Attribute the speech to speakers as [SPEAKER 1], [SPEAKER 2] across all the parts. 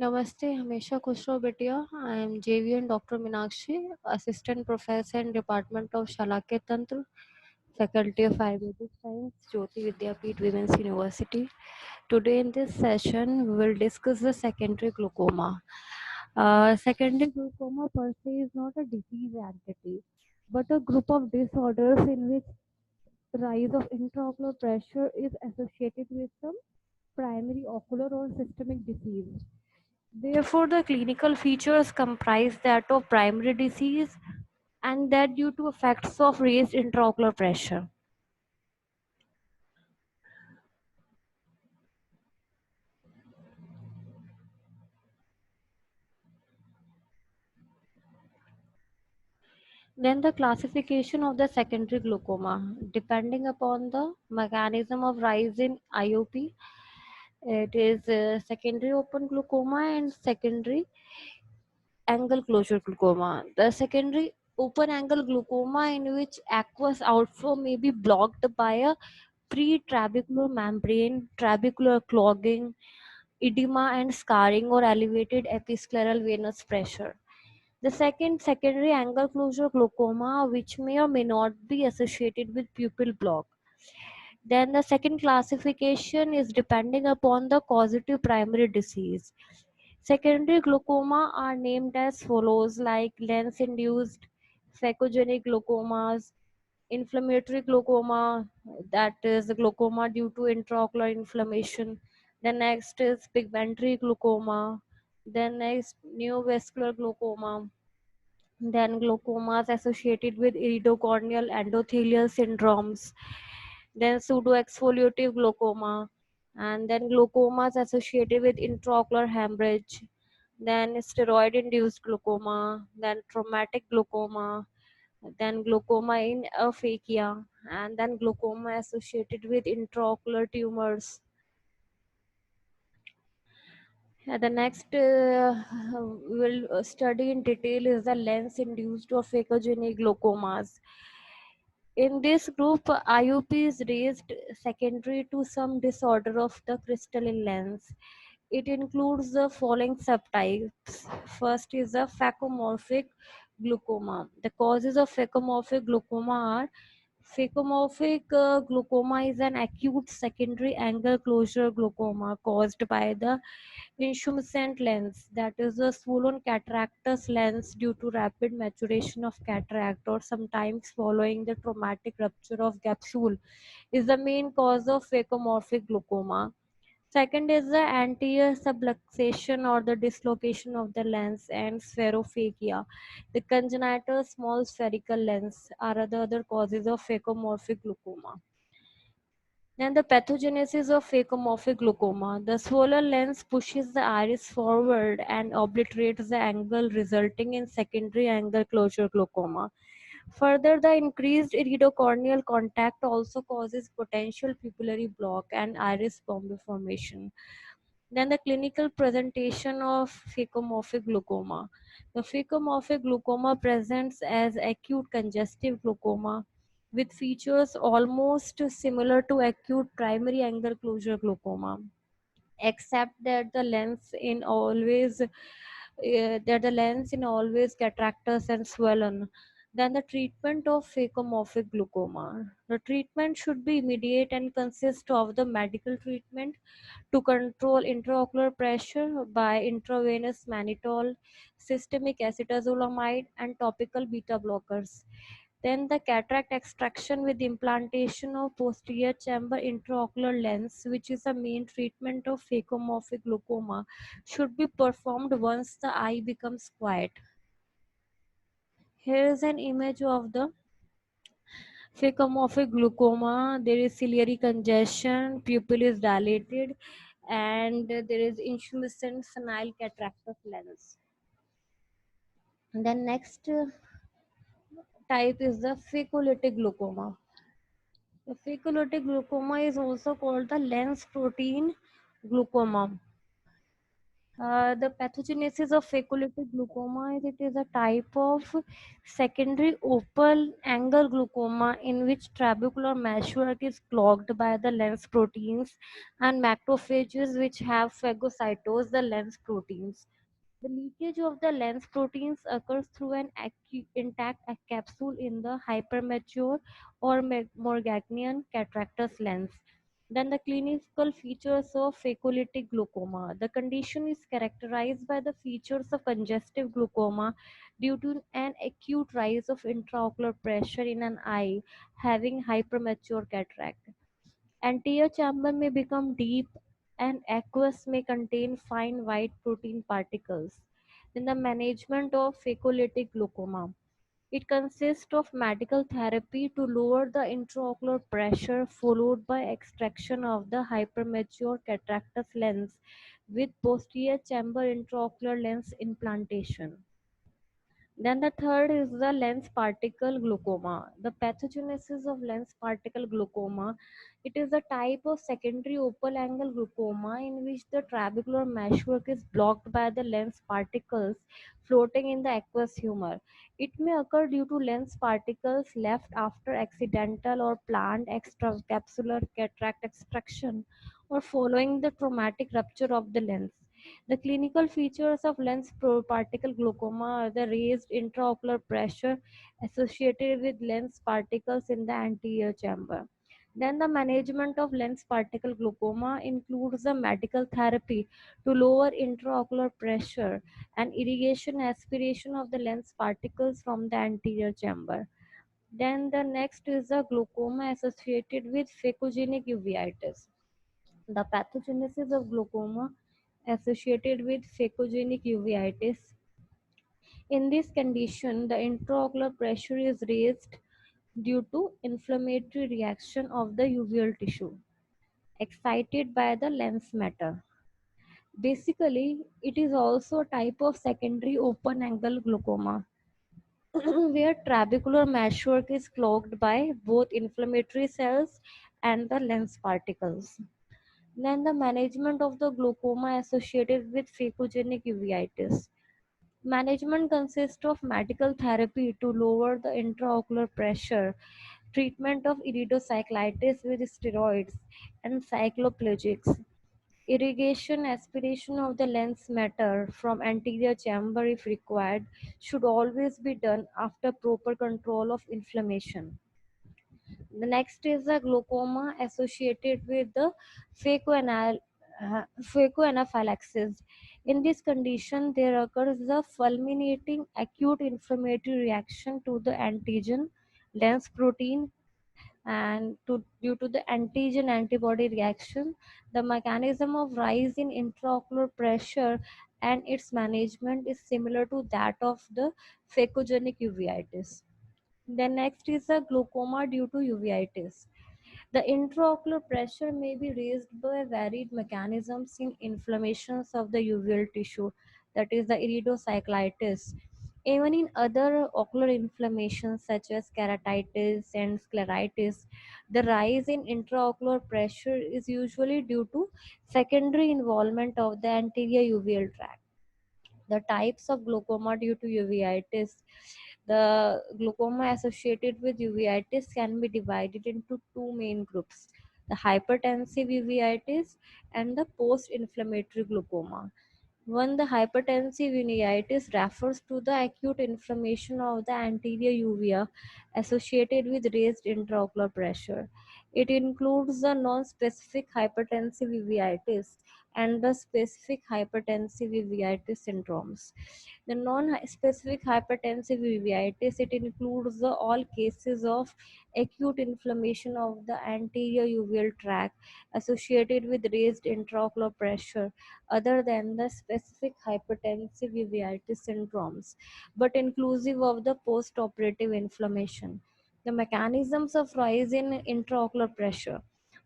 [SPEAKER 1] नमस्ते, हमेशा खुश रहो बिटिया। I am JVN Dr. Minakshi, Assistant Professor in Department of Shalakya Tantra, Faculty of Ayurvedic Science, Jyoti Vidyapeeth Women's University. Today in this session, we will discuss the secondary glaucoma. Secondary glaucoma per se is not a disease entity, but a group of disorders in which rise of intraocular pressure is associated with some primary ocular or systemic disease. Therefore, the clinical features comprise that of primary disease and that due to effects of raised intraocular pressure. Then the classification of the secondary glaucoma, depending upon the mechanism of rise in IOP, it is secondary open glaucoma and secondary angle closure glaucoma. The secondary open angle glaucoma in which aqueous outflow may be blocked by a pre-trabecular membrane, trabecular clogging, edema and scarring or elevated episcleral venous pressure. The second secondary angle closure glaucoma which may or may not be associated with pupil block. Then the second classification is depending upon the causative primary disease. Secondary glaucoma are named as follows like lens induced, phacogenic glaucomas, inflammatory glaucoma, that is glaucoma due to intraocular inflammation. Then next is pigmentary glaucoma. Then next neovascular glaucoma. Then glaucomas associated with iridocorneal endothelial syndromes. Then pseudoexfoliative glaucoma. And then glaucomas associated with intraocular hemorrhage. Then steroid induced glaucoma. Then traumatic glaucoma, then glaucoma in aphakia, and then glaucoma associated with intraocular tumors. The next we will study in detail is the lens-induced or phacogenic glaucomas. In this group, IOP is raised secondary to some disorder of the crystalline lens. It includes the following subtypes. First is the phacomorphic glaucoma. The causes of phacomorphic glaucoma are phacomorphic glaucoma is an acute secondary angle closure glaucoma caused by the intumescent lens, that is a swollen cataractous lens due to rapid maturation of cataract or sometimes following the traumatic rupture of capsule, is the main cause of phacomorphic glaucoma. Second is the anterior subluxation or the dislocation of the lens and spherophakia. The congenital small spherical lens are the other causes of phacomorphic glaucoma. Then the pathogenesis of phacomorphic glaucoma. The swollen lens pushes the iris forward and obliterates the angle, resulting in secondary angle closure glaucoma. Further, the increased iridocorneal contact also causes potential pupillary block and iris bomb formation. Then the clinical presentation of phacomorphic glaucoma. The phacomorphic glaucoma presents as acute congestive glaucoma with features almost similar to acute primary angle closure glaucoma, except that the lens in always cataractous and swollen. Then the treatment of phacomorphic glaucoma. The treatment should be immediate and consist of the medical treatment to control intraocular pressure by intravenous mannitol, systemic acetazolamide, and topical beta blockers. Then the cataract extraction with implantation of posterior chamber intraocular lens, which is the main treatment of phacomorphic glaucoma, should be performed once the eye becomes quiet. Here is an image of the phacomorphic glaucoma. There is ciliary congestion, pupil is dilated, and there is intumescent senile cataractous lens. And then next type is the phacolytic glaucoma. The phacolytic glaucoma is also called the lens protein glaucoma. The pathogenesis of phacolytic glaucoma is it is a type of secondary open angle glaucoma in which trabecular meshwork is clogged by the lens proteins and macrophages which have phagocytosed the lens proteins. The leakage of the lens proteins occurs through an intact capsule in the hypermature or Morganian cataractus lens. Then the clinical features of phacolytic glaucoma. The condition is characterized by the features of congestive glaucoma due to an acute rise of intraocular pressure in an eye having hypermature cataract. Anterior chamber may become deep and aqueous may contain fine white protein particles. Then the management of phacolytic glaucoma. It consists of medical therapy to lower the intraocular pressure followed by extraction of the hypermature cataractus lens with posterior chamber intraocular lens implantation. Then the third is the lens particle glaucoma. The pathogenesis of lens particle glaucoma. It is a type of secondary open angle glaucoma in which the trabecular meshwork is blocked by the lens particles floating in the aqueous humor. It may occur due to lens particles left after accidental or planned extracapsular cataract extraction or following the traumatic rupture of the lens. The clinical features of lens particle glaucoma are the raised intraocular pressure associated with lens particles in the anterior chamber. Then the management of lens particle glaucoma includes the medical therapy to lower intraocular pressure and irrigation aspiration of the lens particles from the anterior chamber. Then the next is the glaucoma associated with phacogenic uveitis. The pathogenesis of glaucoma associated with phacogenic uveitis. In this condition, the intraocular pressure is raised due to inflammatory reaction of the uveal tissue excited by the lens matter. Basically, it is also a type of secondary open angle glaucoma where trabecular meshwork is clogged by both inflammatory cells and the lens particles. Then the management of the glaucoma associated with phacogenic uveitis. Management consists of medical therapy to lower the intraocular pressure, treatment of iridocyclitis with steroids and cycloplegics, irrigation aspiration of the lens matter from anterior chamber if required should always be done after proper control of inflammation. The next is the glaucoma associated with the phacoanal, phacoanaphylaxis. In this condition, there occurs the fulminating acute inflammatory reaction to the antigen lens protein due to the antigen antibody reaction. The mechanism of rise in intraocular pressure and its management is similar to that of the phacogenic uveitis. The next is the glaucoma due to uveitis. The intraocular pressure may be raised by varied mechanisms in inflammations of the uveal tissue, that is the iridocyclitis. Even in other ocular inflammations such as keratitis and scleritis, the rise in intraocular pressure is usually due to secondary involvement of the anterior uveal tract. The types of glaucoma due to uveitis. The glaucoma associated with uveitis can be divided into two main groups: the hypertensive uveitis and the post-inflammatory glaucoma. One, the hypertensive uveitis refers to the acute inflammation of the anterior uvea associated with raised intraocular pressure. It includes the non-specific hypertensive uveitis and the specific hypertensive uveitis syndromes. The non-specific hypertensive uveitis, it includes the all cases of acute inflammation of the anterior uveal tract associated with raised intraocular pressure other than the specific hypertensive uveitis syndromes, but inclusive of the postoperative inflammation. The mechanisms of rise in intraocular pressure.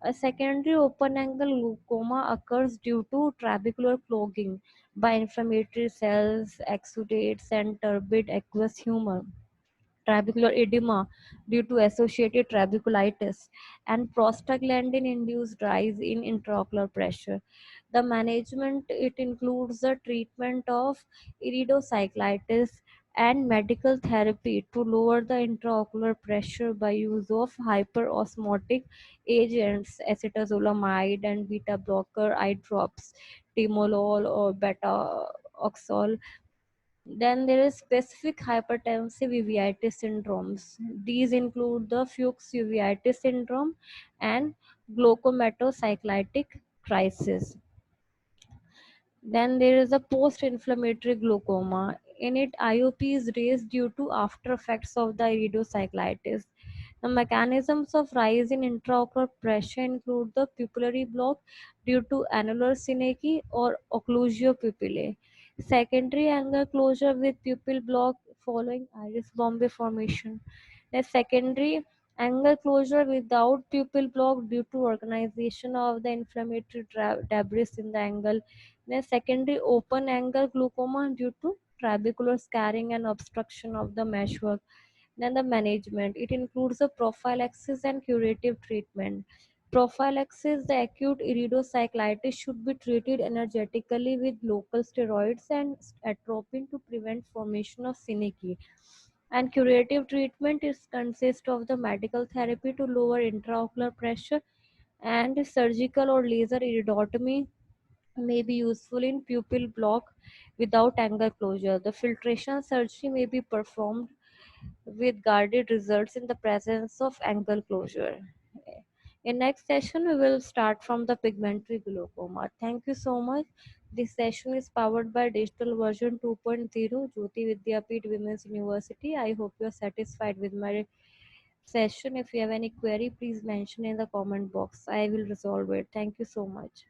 [SPEAKER 1] A secondary open angle glaucoma occurs due to trabecular clogging by inflammatory cells, exudates, and turbid aqueous humor. trabecular edema due to associated trabeculitis, and prostaglandin induced rise in intraocular pressure. The management it includes the treatment of iridocyclitis and medical therapy to lower the intraocular pressure by use of hyperosmotic agents, acetazolamide and beta blocker eye drops, timolol or beta oxol. Then there is specific hypertensive uveitis syndromes. These include the Fuchs uveitis syndrome and glaucomatocyclitic crisis. Then there is a post-inflammatory glaucoma. In it, IOP is raised due to after effects of the iridocyclitis. The mechanisms of rise in intraocular pressure include the pupillary block due to annular synecdoche or occlusio pupillae, secondary angle closure with pupil block following iris bombay formation, the secondary angle closure without pupil block due to organization of the inflammatory debris in the angle, then secondary open angle glaucoma due to trabecular scarring and obstruction of the meshwork. Then the management. It includes the prophylaxis and curative treatment. Prophylaxis, the acute iridocyclitis should be treated energetically with local steroids and atropine to prevent formation of synecdoche. And curative treatment is consist of the medical therapy to lower intraocular pressure, and surgical or laser iridotomy may be useful in pupil block without angle closure. The filtration surgery may be performed with guarded results in the presence of angle closure. In next session, we will start from the pigmentary glaucoma. Thank you so much. This session is powered by digital version 2.0 Jyoti Vidyapeeth Women's University. I hope you are satisfied with my session. If you have any query, please mention in the comment box. I will resolve it. Thank you so much.